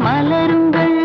மலருங்கள்.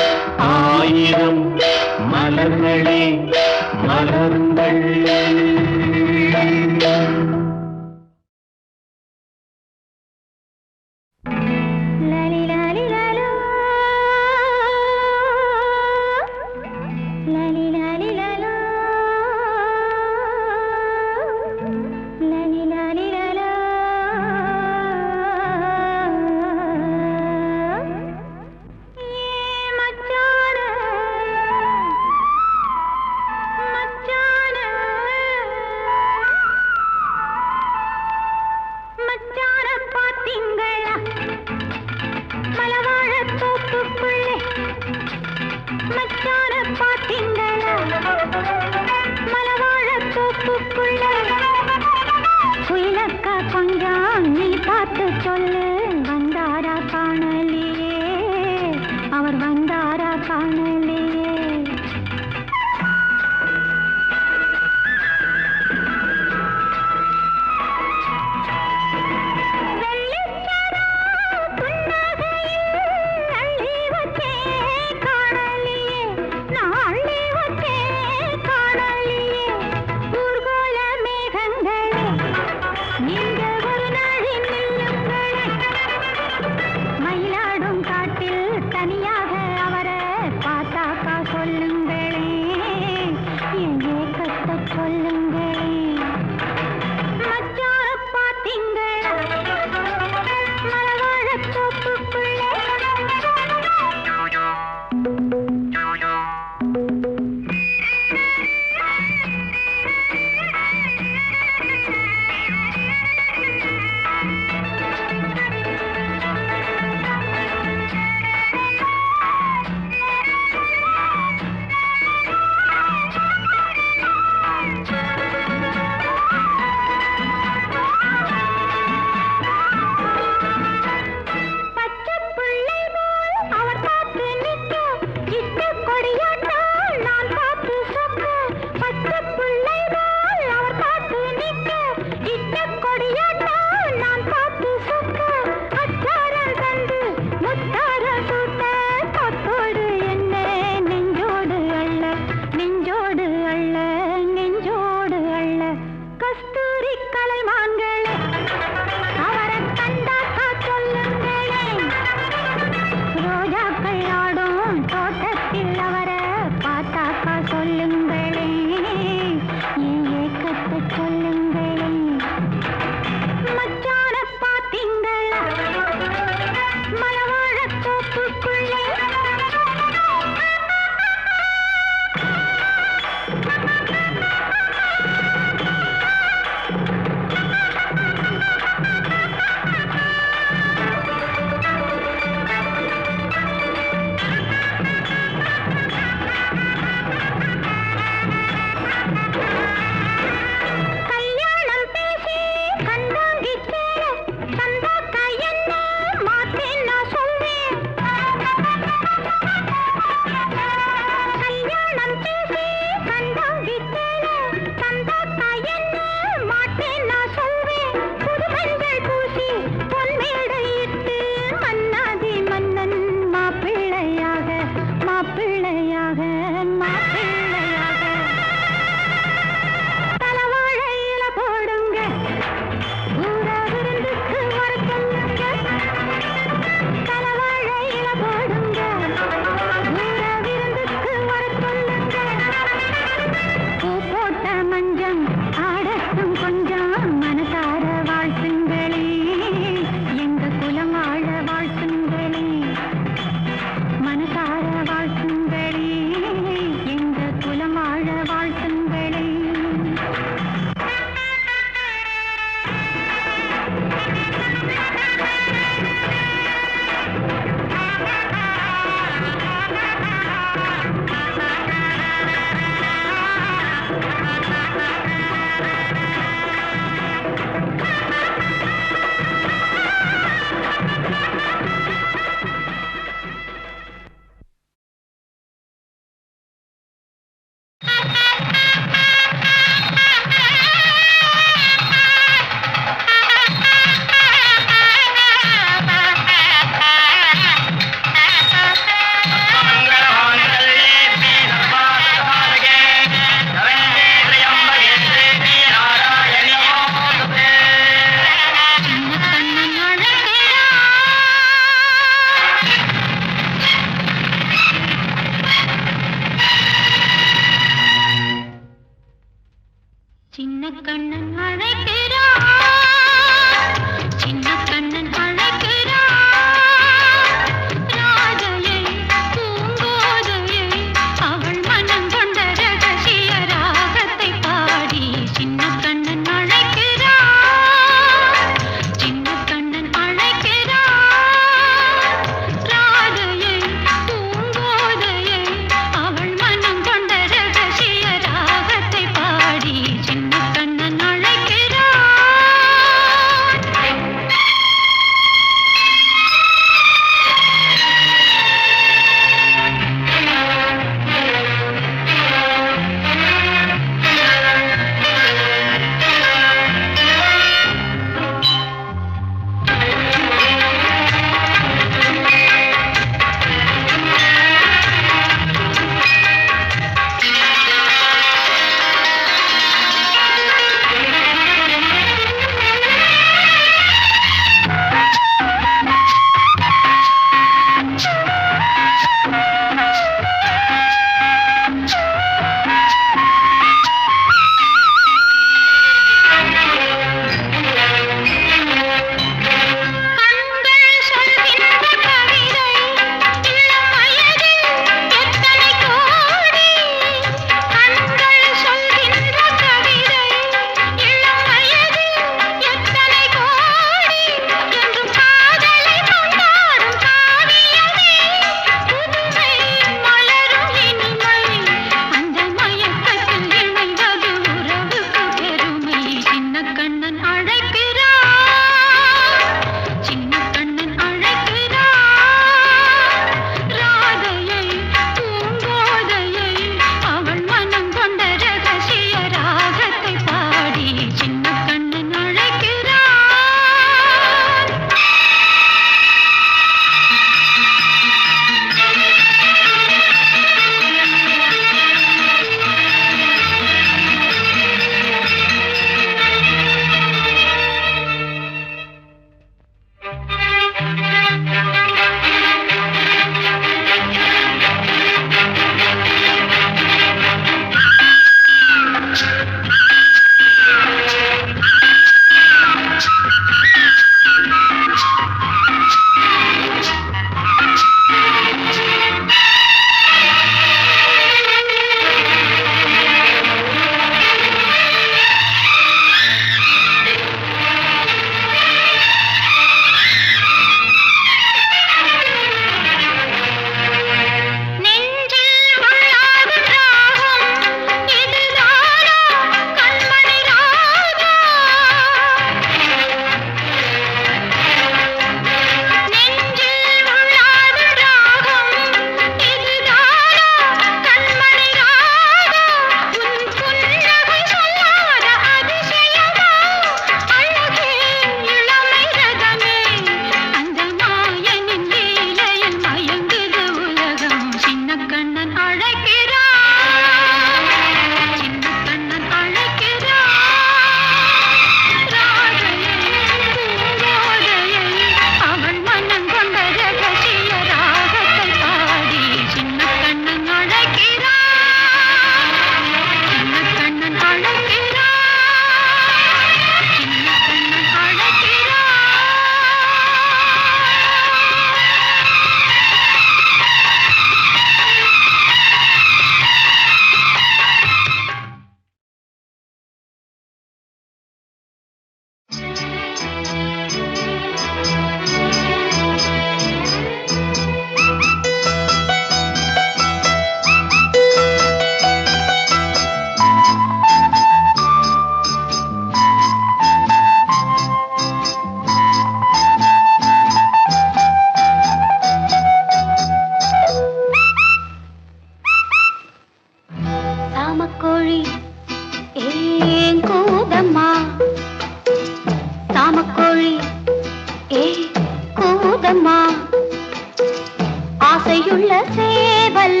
ஆசையுள்ள சேவல்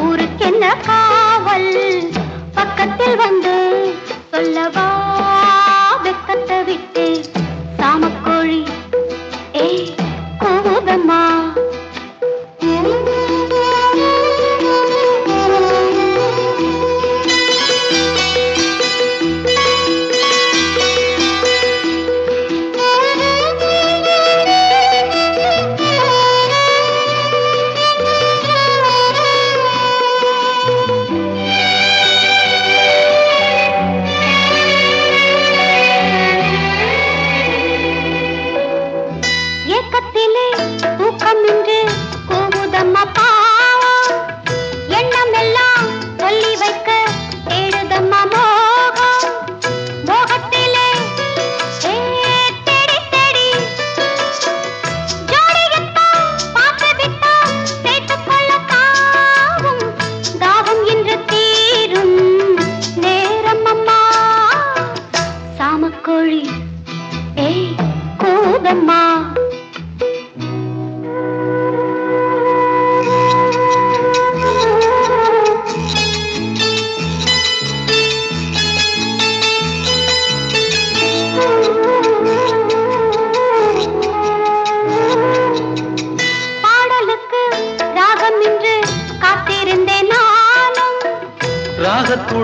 ஊருக்கென்ன காவல் பக்கத்தில் வந்து சொல்லவா வெக்கத்தை விட்டு சாமக்கோழி கூதம்மா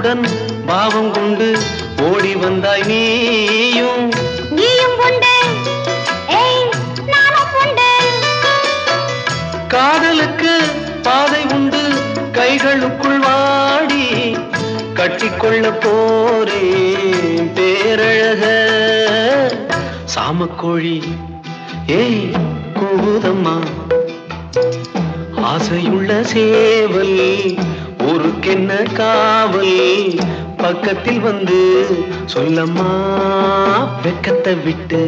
பாசத்துடன் பாவம் கொண்டு ஓடி வந்தாய் நீயும் உண்டு நானும் உண்டு. காதலுக்கு பாதை உண்டு கைகளுக்குள் வாடி கட்டிக்கொள்ள போரே பேரழக சாமக்கோழி ஏய் கூதம்மா ஆசையுள்ள சேவல் ஊருக்கென்ன காவல் பக்கத்தில் வந்து சொல்லம்மா வெக்கத்தை விட்டு.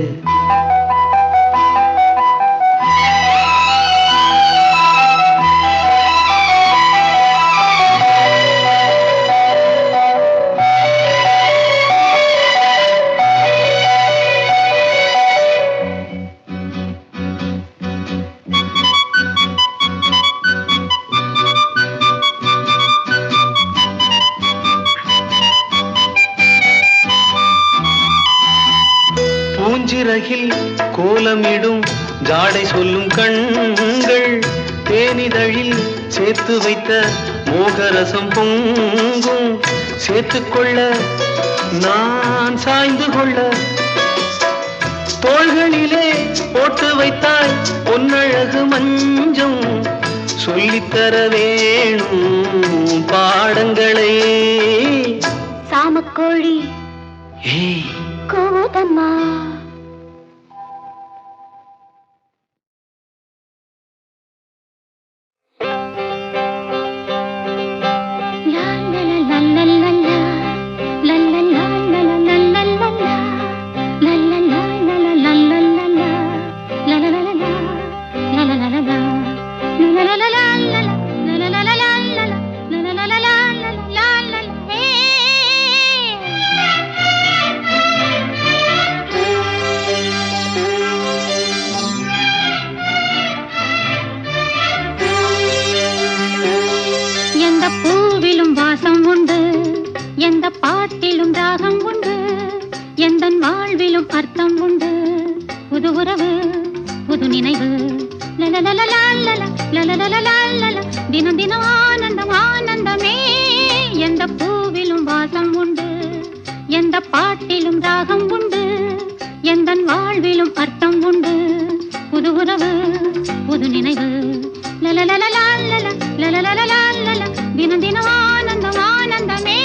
பூஞ்சிறகில் கோலமிடும் ஜாடை சொல்லும் கண்கள் தேனிதழில் சேர்த்து வைத்த மோகரசம் பொங்கும் சேர்த்துக்கொள்ள நான் சாய்ந்து கொள்ள தோள்களிலே போட்டு வைத்தாய் பொன்னழகு மஞ்சம் சொல்லித்தர வேணும் பாடங்களே சாமக்கோழி கூதம்மா. எந்த பாட்டிலும் ராகம் உண்டு எந்தன் வாழ்விலும் அர்த்தம் உண்டு புது உறவு புது நினைவு தினம் தினம் ஆனந்தம் ஆனந்தமே. எந்த பூவிலும் வாசம் உண்டு எந்த பாட்டிலும் ராகம் உண்டு எந்தன் வாழ்விலும் அர்த்தம் உண்டு புது உறவு புது நினைவு தினம் தினம் ஆனந்தம் ஆனந்தமே.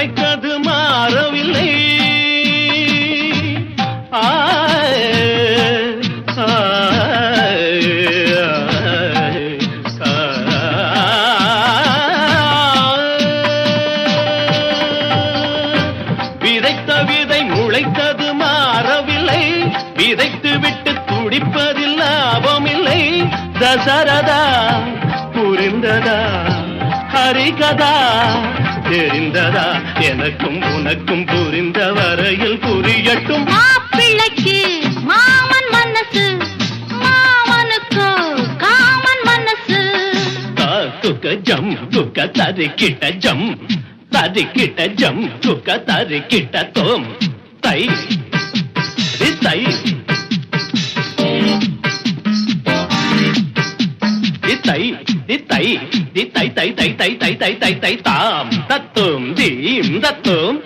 முளைத்தது மாறவில்லை. விதைத்த விதை முளைத்தது மாறவில்லை. விதைத்து விட்டு துடிப்பதில் லாபமில்லை. தசரதா புரிந்ததா ஹரிகதா தெரிந்ததா? எனக்கும் உனக்கும் புரிந்த வரையில் புரியட்டும். மாப்பிள்ளைக்கு மாமன் மனசு, மாமனுக்கு காமன் மனசு. குக்க ஜம் குக்க தரிக்கிட்ட ஜம், தரிக்கிட்ட ஜம் குக்க தரிக்கிட்ட தோம் தை தை தை தை தை தை தை தை தை தை தை தை தை தாம் தத்தும் தீம் தத்தும்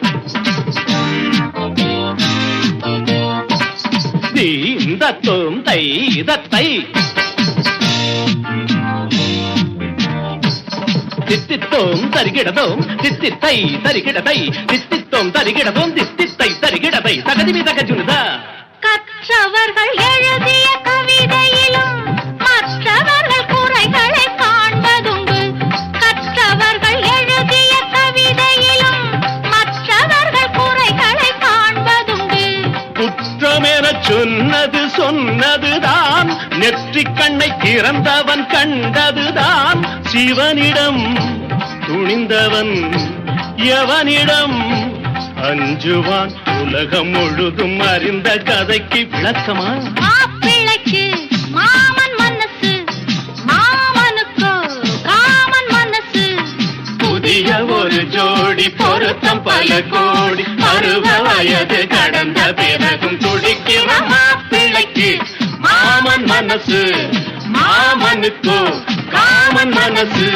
தீம் தத்தும் தை தத்தை தித்தித்தோம் தரிகிடதோம் தித்தித்தை தரிகிடதை தித்தித்தோம் தரிகிடதோம் தித்தித்தை தரிகிடதை தகதிமி தகஜுனுதா. கற்றவர்கள் எழுதிய கவிதையிலும் மற்றவர்கள் குறைகளை காண்பதுண்டு. கற்றவர்கள் எழுதிய கவிதையிலும் மற்றவர்கள் குறைகளை காண்பதுண்டு. குற்றமென சொன்னது சொன்னதுதான், நெற்றிக் கண்ணை திறந்தவன் கண்டதுதான். சிவனிடம் துணிந்தவன் எவனிடம் அஞ்சுவான்? உலகம் முழுதும் அறிந்த கதைக்கு விளக்கமா? மாப்பிள்ளைக்கு மாமன் மனசு, மாமனுக்கு காமன் மனசு. புதிய ஒரு ஜோடி பொருத்தம் பல கோடி, பருவ வயது கடந்த பிறகும் துடிக்கிற மாப்பிள்ளைக்கு மாமன் மனசு, மாமனுக்கு காமன் மனசு.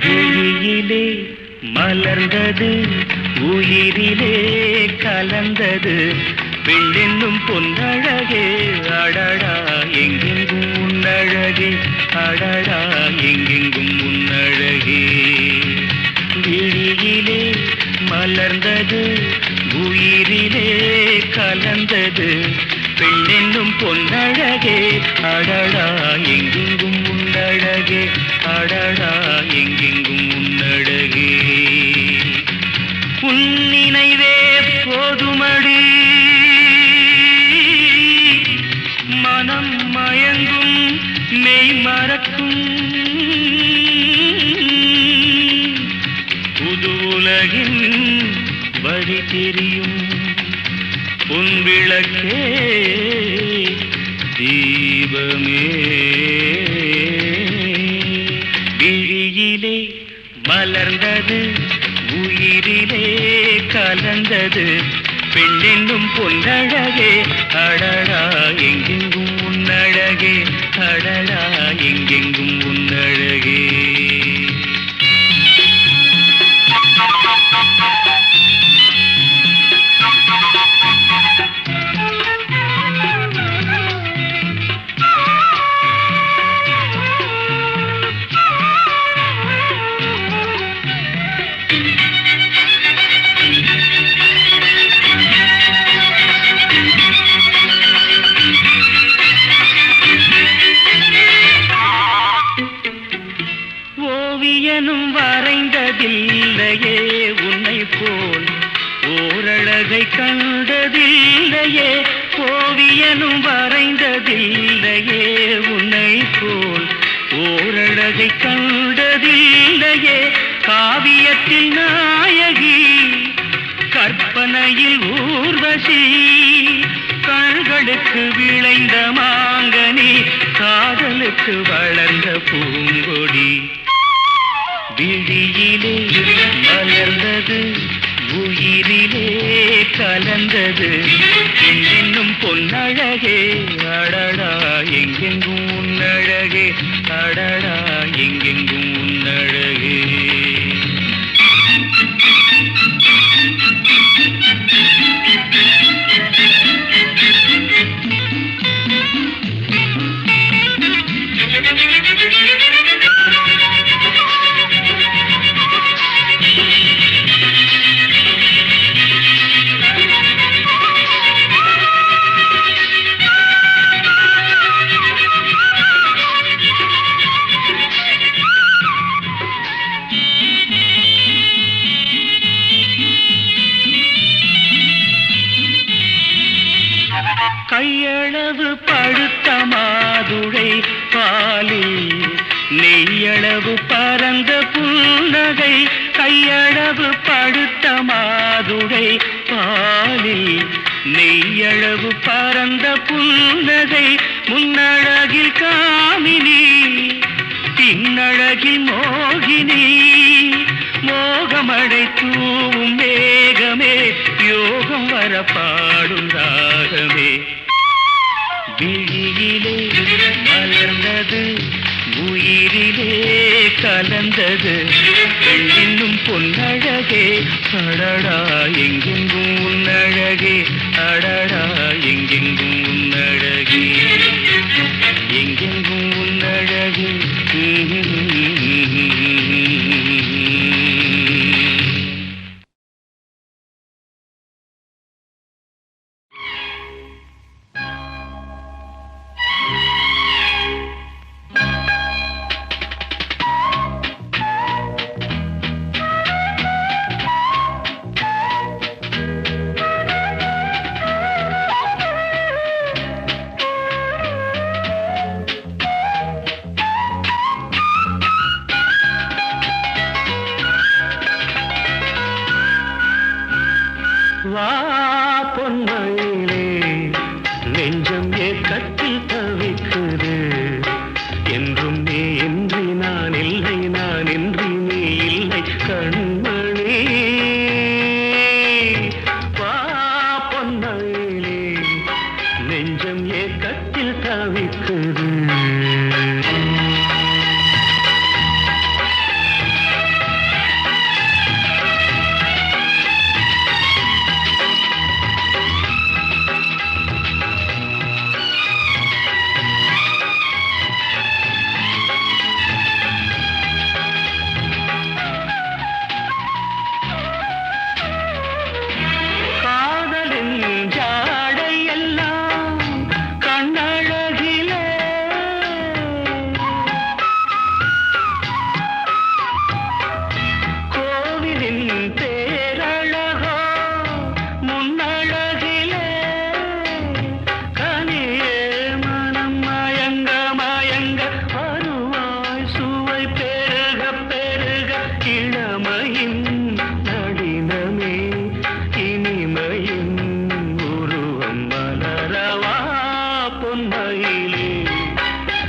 விழியிலே மலர்ந்தது, உயிரிலே கலந்தது பெண்ணென்னும் பொன்னழகே. அடடா எங்கெங்கும் உன்னழகே, அடடா எங்கெங்கும் உன்னழகே. விழியிலே மலர்ந்தது, உயிரிலே கலந்தது பெண்ணென்னும் பொன்னழகே. அடடா எங்கெங்கும் உன்னழகே, அடடா எங்கெங்கும் உன்னழகே. உன் நினைவே போதுமடி, மனம் மயங்கும் மெய் மறக்கும். புது உலகின் வழி தெரியும் உன் விளக்கே தீபமே. விழியிலே மலர்ந்தது, உயிரிலே கலந்தது பெண்ணென்னும் பொன்னழகே. அடடா எங்கெங்கும் உன்னழகே, அடடா எங்கெங்கும் உன்னழகே. ஓவியனும் வரைந்ததில்லையே உன்னை போல் ஓரழகை கண்டதில்லையே. ஓவியனும் வரைந்ததில்லையே உன்னை போல் ஓரழகை கண்டதில்லையே. காவியத்தில் நாயகி, கற்பனையில் ஊர்வசி, கண்களுக்கு விளைந்த மாங்கனி, காதலுக்கு வளர்ந்த பூங்கொடி. விழியிலே மலர்ந்தது, உயிரிலே கலந்தது என்னும் பொன்னழகே. அடடா எங்கெங்கும் உன்னழகே, அடடா எங்கெங்கும் உன்னழகே. கையளவு பழுத்த மாதுளை பாலில் நெய்யளவு பரந்த புன்னகை. கையளவு பழுத்த மாதுளை பாலில் நெய்யளவு பரந்த புன்னகை. முன்னழகில் காமினி பின்னழகில் மோகினி. மோகமடை தூவும் மேகமே யோகம் வர பாடும் ராகமே. விழியிலே மலர்ந்தது உயிரிலே கலந்தது இன்னும் பொன்னழகே. அடடா எங்கெங்கும் உன்னழகே. அடடா எங்கெங்கும் உன்னழகே. எங்கெங்கும் உன்னழகே. வா பொன்மயிலே நெஞ்சம் ஏக்கத்தில் தவிக்குது. என்றும் நீ இன்றி நான் இல்லை, நான் இன்றி நீ இல்லை கண்மணி. வா பொன்மயிலே நெஞ்சம் ஏக்கத்தில் தவிக்குது.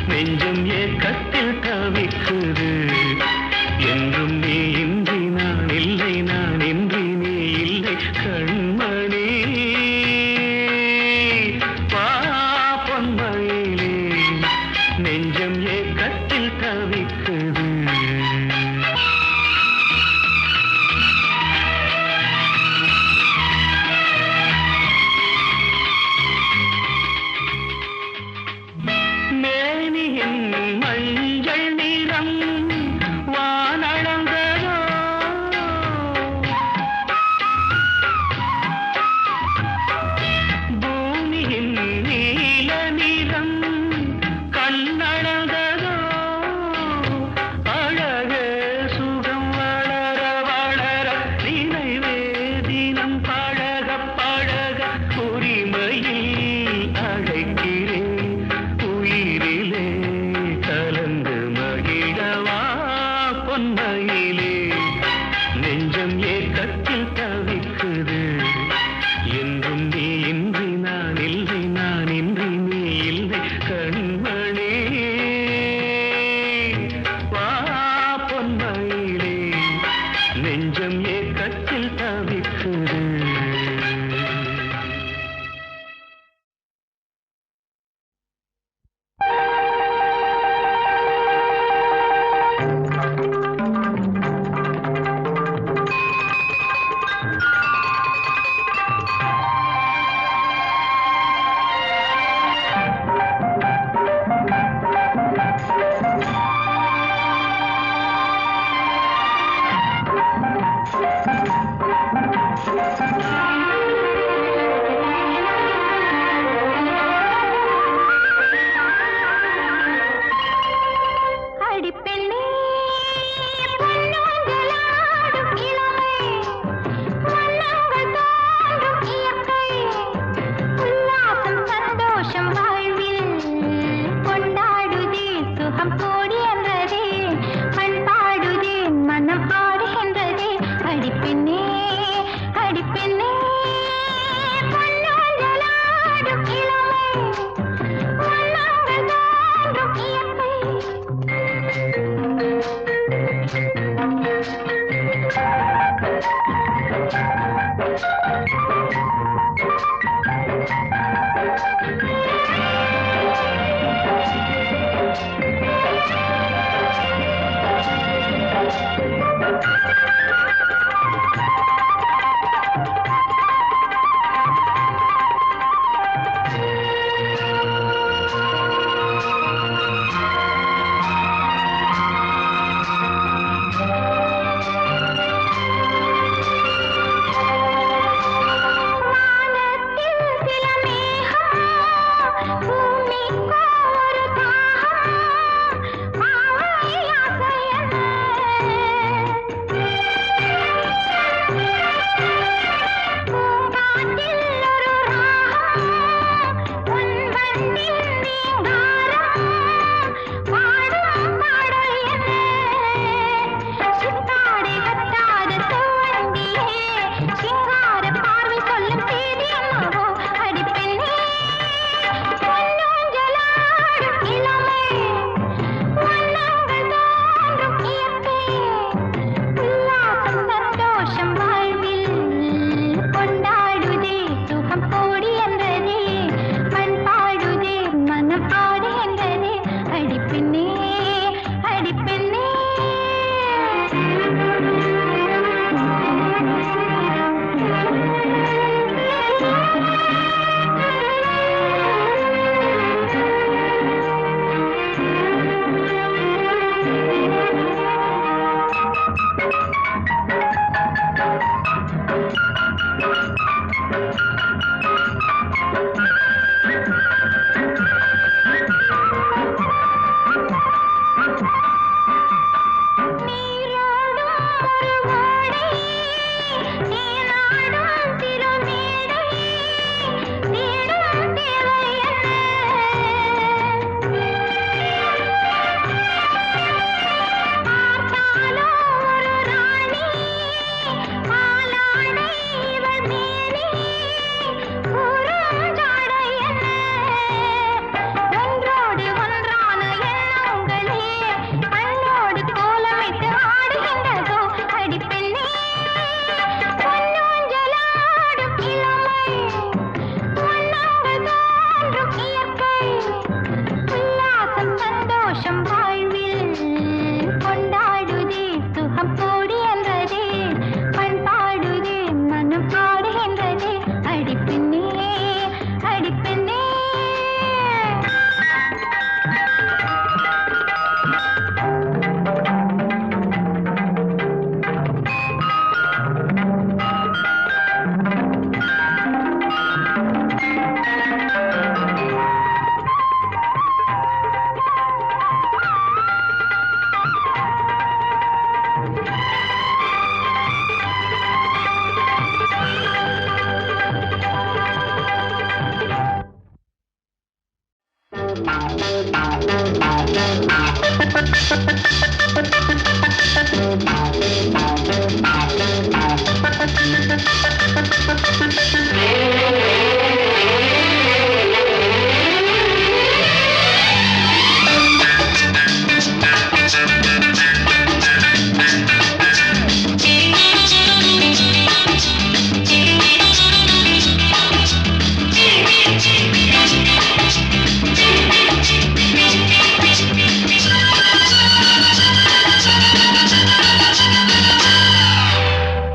நெஞ்சம் ஏக்கத்தில் தவிக்குது. என்றும் நீ இன்றி நான் இல்லை, நான் இன்றி நீ இல்லை கண்மணி. வா பொன்மயிலே நெஞ்சம் ஏக்கத்தில் தவிக்குது. மஞ்சள் நிறம் வானளந்ததோ. பூமியின் நீல நிறம் கண்ணளந்ததோ. அழகே சுகம் வளர வளர நினைவே தினம் பழக பழக உரிமையில் அழைக்கிறேன் உயிரிலே கலந்து மகிழவா பொன்மயிலே. நெஞ்சம் ஏக்கத்தில் தவிக்குது. என்றும் நீ இன்றி நான் இல்லை, நான் இன்றி நீ இல்லை கண்மணி. வா பொன்மயிலே நெஞ்சம் ஏக்கத்தில் தவிக்குது.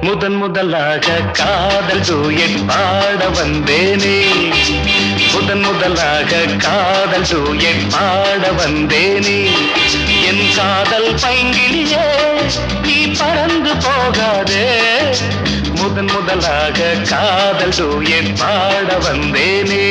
முதன் முதலாக காதல் டூயட் பாட வந்தேனே, முதன் முதலாக காதல் டூயட் பாட வந்தேனே, என் காதல் பைங்கிலியே நீ பறந்து போகாதே, முதன் முதலாக காதல் டூயட் பாட வந்தேனே.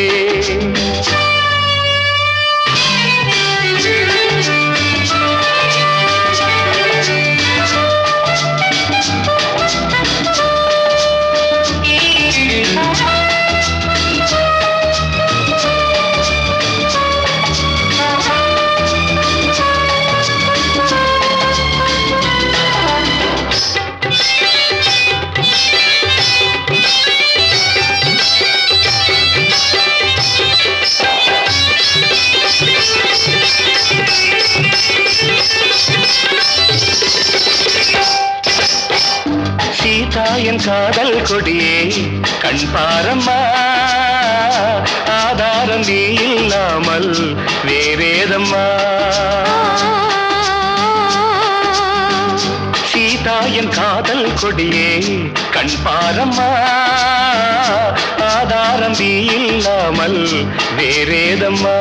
என் காதல் கொடியே கண் பாரம்மா, ஆதாரம் நீ இல்லாமல் வேறேதம்மா. சீதா என் காதல் கொடியே கண் பாரம்மா, ஆதாரம் நீ இல்லாமல் வேறேதம்மா.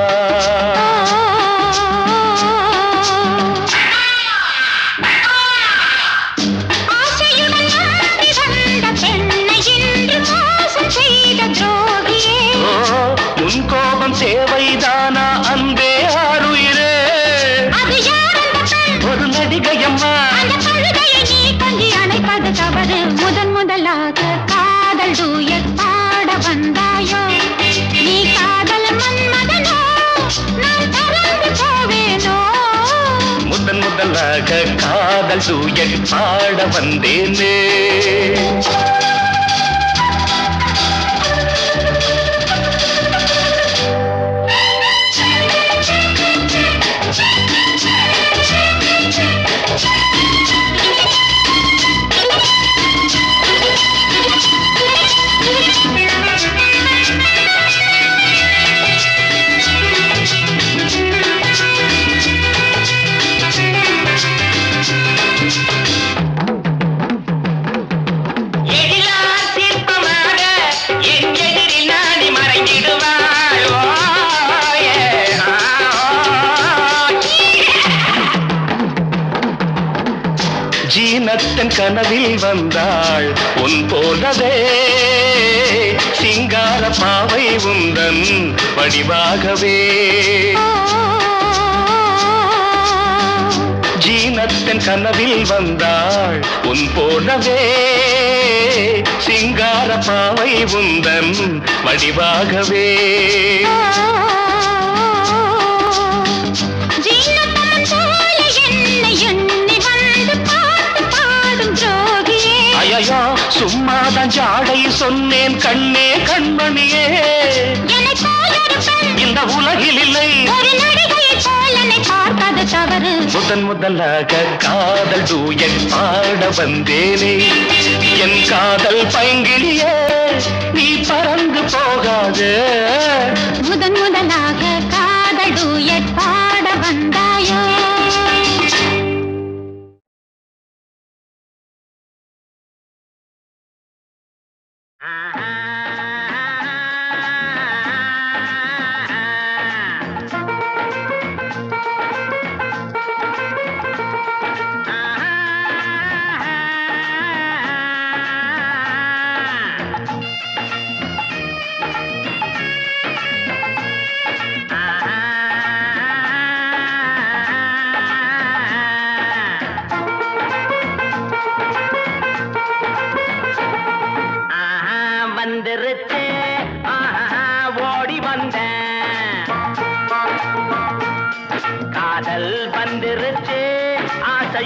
சேவைதானா அன்பே ஆருயிரே, ஒரு நடிகையம்மா நீ கொஞ்சி அணைப்பது தவறு. முதன் முதலாக காதல் டூயட் பாட வந்தாயோ, நீ காதல் மன்மதனோ நான் பறந்து போவேனோ. முதன் முதலாக காதல் டூயட் பாட வந்தேனே. ஜீனத்தன் கனவில் வந்தாள் உன் போலவே, சிங்கார பாவை உந்தன் வடிவாகவே. ஜீனத்தன் கனவில் வந்தாள் உன் போலவே, சிங்கார பாவை உந்தன் வடிவாகவே. ஐயா சும்மாதான் ஜாடை சொன்னேன் கண்ணே கண்மணியே, இந்த உலகில் இல்லை தவறு. முதன் முதலாக காதல் டூயட் பாட வந்தேனே, என் காதல் பைங்கிலியே நீ பறந்து போகாது. முதன் முதலாக காதல் டூயட் பாட வந்தாயோ.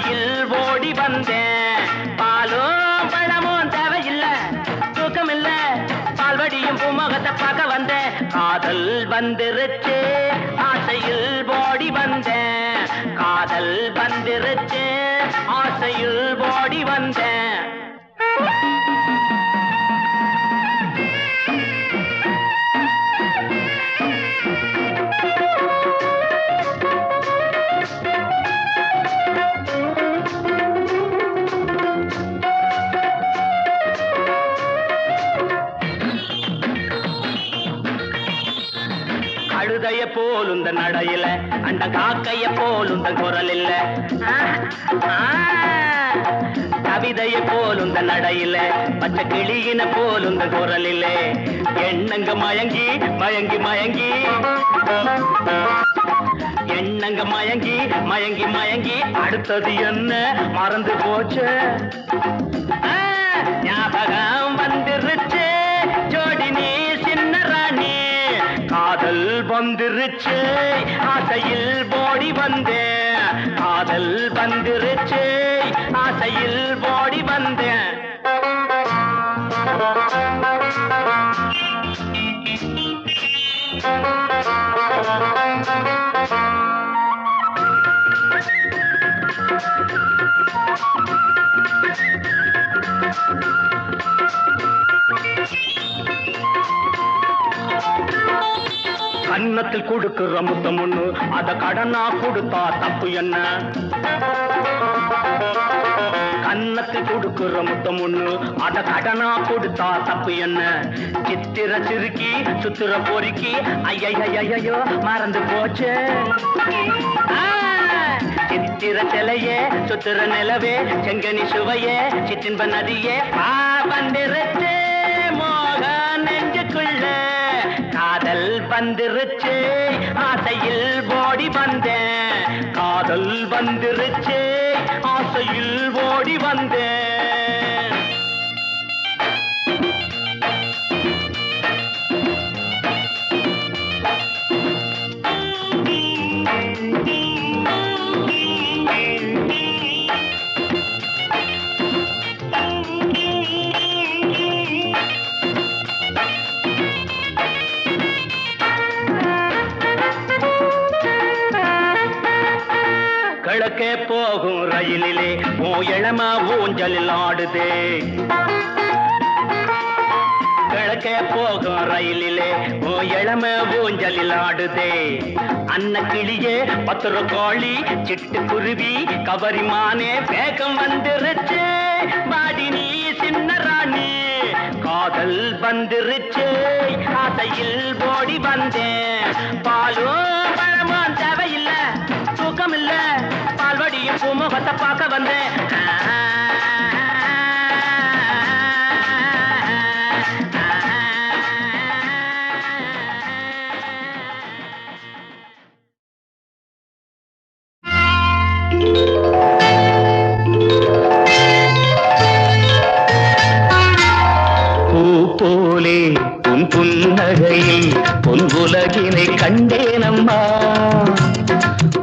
ஆசையில் ஓடி வந்தேன் பாலும் பழமும் தேவையில்லை தூக்கமில்ல பால்வடியும் பூமுகத்தை பார்க்க வந்தேன் காதல் வந்துருச்சு ஆசையில் ஓடி வந்தேன் காதல் வந்துருச்சு ஆசையில் ஓடி வந்தேன் கழுதைய போலுந்த நடையில அந்த காக்கைய போலுந்த குரல் இல்ல கவிதைய போலுந்த நடையில பச்சை கிளியின போலுந்த குரல் இல்ல எண்ணங்க மயங்கி மயங்கி மயங்கி எண்ணங்க மயங்கி மயங்கி மயங்கி அடுத்தது என்ன மறந்து போச்சு ஞாபகம் வந்துருச்சு ஜோடி நீ சின்ன ராணி காதல் வந்துருச்சு ஆசையில் ஓடி வந்தேன் காதல் வந்துருச்சு ஆசையில் ஓடி வந்தேன் கன்னத்தில் கொடுக்கிற முத்தம் ஒண்ணு அத கடனா கொடுத்தா தப்பு என்ன கன்னத்தில் கொடுக்கிற முத்தம் ஒண்ணு அத கடனா கொடுத்தா தப்பு என்ன சித்திர சிறுக்கி சுத்திர பொறுக்கி ஐயோ மறந்து போச்சு சித்திர சிலையே சுத்திர நிலவே செங்கனி சுவையே சிற்றின்ப நதியே வந்துருச்சு மோக நெஞ்சுக்குள்ள காதல் வந்துருச்சு ஆசையில் ஓடி வந்தேன் காதல் வந்துருச்சு ஆசையில் ஓடி வந்தேன் கிழக்கே போகும் ரயிலிலே ஓ இளம ஊஞ்சலில் ஆடுதே கிழக்கே போகும் ரயிலிலே ஓ இளம ஊஞ்சலில் ஆடுதே அன்ன கிளியே பத்திர கோழி சிட்டுக்குருவி கவரிமானே வேகம் வந்துருச்சு பாடி நீ சின்ன ராணி காதல் வந்துருச்சு ஆசையில் ஓடி வந்தேன் பாலும் பழமும் தேவையில்லை தூக்கமில்ல பால்வடியும் பூமுகத்தை பார்க்க வந்தேன் பூ போலே உன் புன்னகையில் பொன் உலகினை கண்டேனம்மா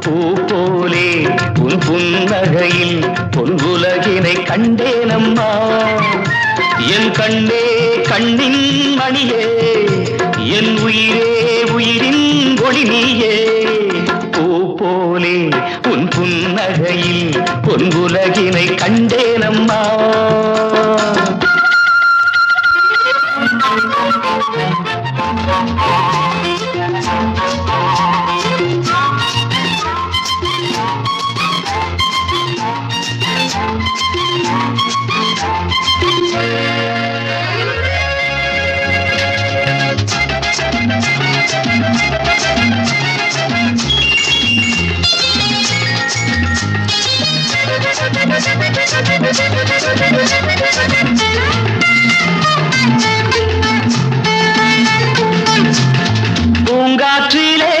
பூ போலே உன் புன்னகையில் பொன் உலகினை கண்டேனம்மா என் கண்ணே கண்ணின் மணியே என் உயிரே உயிரின் ஒளி நீயே பூ போலே உன் புன்னகையில் பொன் உலகினை கண்டேனம்மா பூங்காற்றிலே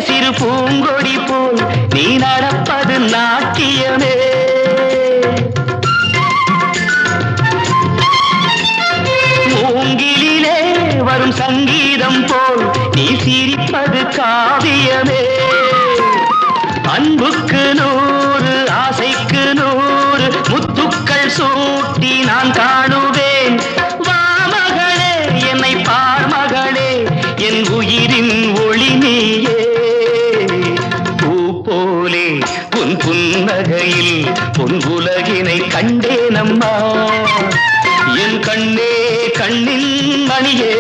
சிறு பூங்கொடி போல் நீ நடப்பது நாட்டியமே மூங்கிலே வரும் சங்கீதம் போல் நீ சிரிப்பது காவியமே அன்புக்கு 100 ஆசைக்கு 100 என் உயிரின் ஒளி நீயே பூ போலே உன் புன்னகையில் உன் உலகினை கண்டேனம்மா என் கண்ணே கண்ணின் மணியே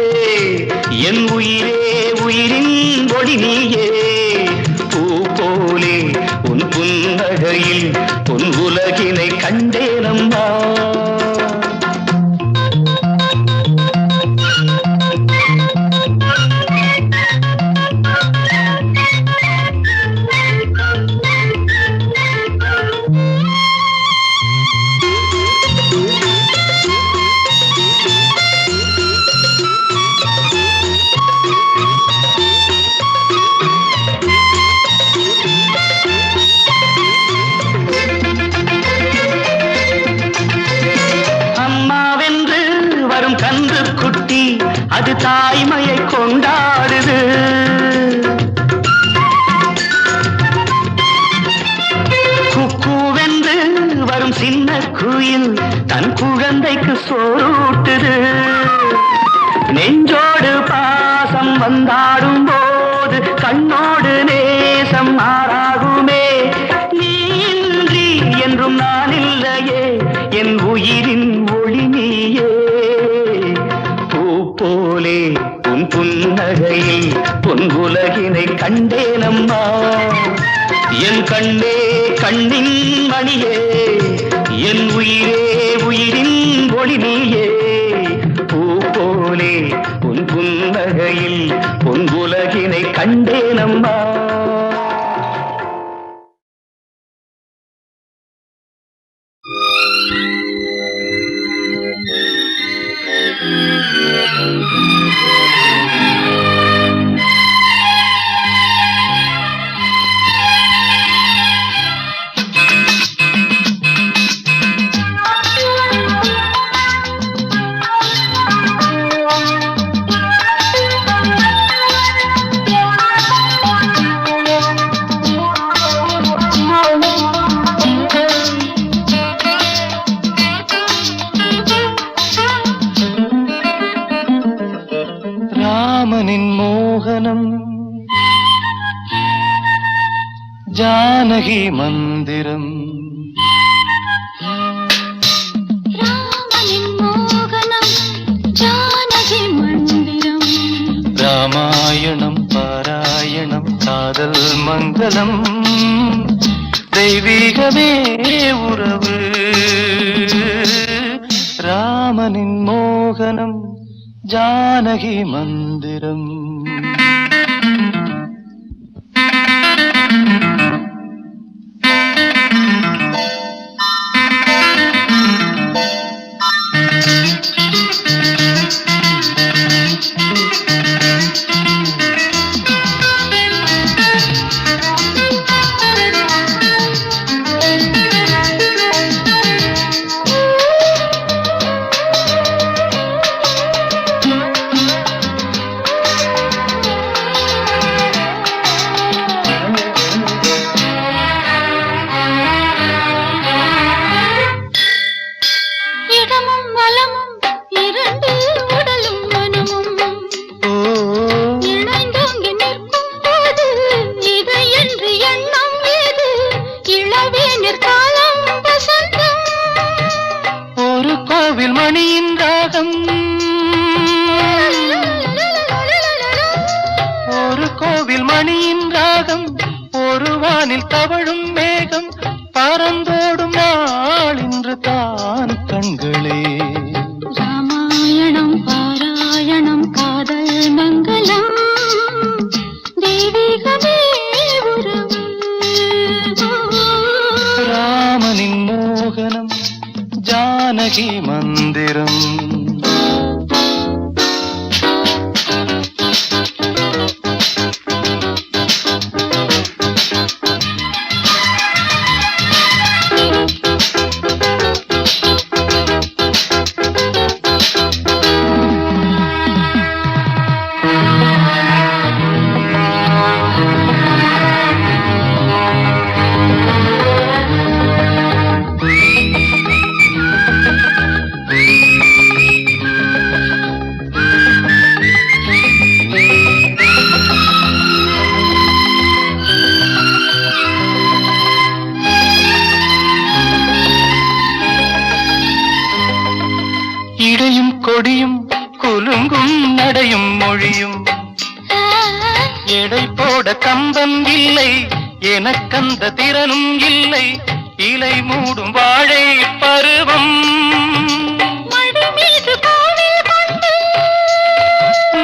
என் உயிரே உயிரின் ஒளி நீயே பூ போலே உன் புன்னகையில் உன் உலகினை கண்டேனம்மா அது தாய்மையை கொண்டாடுது குக்கூவென்று வரும் சின்ன குயில் தன் குழந்தைக்கு சோறூட்டுது நெஞ்சோடு பாசம் வந்தாடும் போது கண்ணோடு நேசம் மாறாகுமே நீன்றி என்றும் நான் இல்லையே என் உயிரின் ஒளி நீயே போலே உன் புன்னகையில் உன் உலகினை கண்டேனம்மா என் கண்ணே கண்ணின் மணியே என் உயிரே உயிரின் ஒளி நீயே பூ போலே உன் புன்னகையில் உன் உலகினை கண்டேனம்மா ராமனின் மோகனம் ஜானகி மந்திரம் ராமனின் மோகனம் ஜானகி மந்திரம் ராமாயணம் பாராயணம் காதல் மங்களம் தெய்வீகமே உறவு ராமனின் மோகனம் ஜானகி மந்திரம் வானில் தவழும் மேகம் பறந்தோடும் நாள் இன்று தான் கண்களே. ராமாயணம் பாராயணம் காதல் மங்களம் தெய்வீகமே உறவு. ராமனின் மோகனம் ஜானகி மந்திரம். எடை போட கம்பம் இல்லை எனக்கந்த திறனும் இல்லை இலை மூடும் வாழை பருவம் மடி மீது கோவில் கொண்டு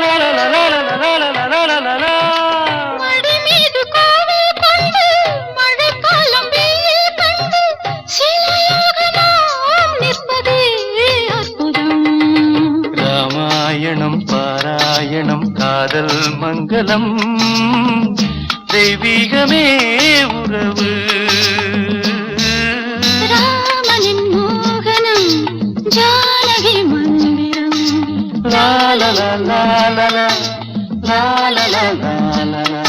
லலலலலலலலலலலலா. மடி மீது கோவில் கொண்டு மழைக்காலம் வெயில் கண்டு சிலையாக நாம் நிற்பதே அற்புதம். ராமாயணம் பாராயணம் காதல் மங்களம் தெய்வீகமே உறவு ராமனின் மோகனம் ஜானகி மந்திரம். லா லா லா லா லா லா லா லா லா லா லா.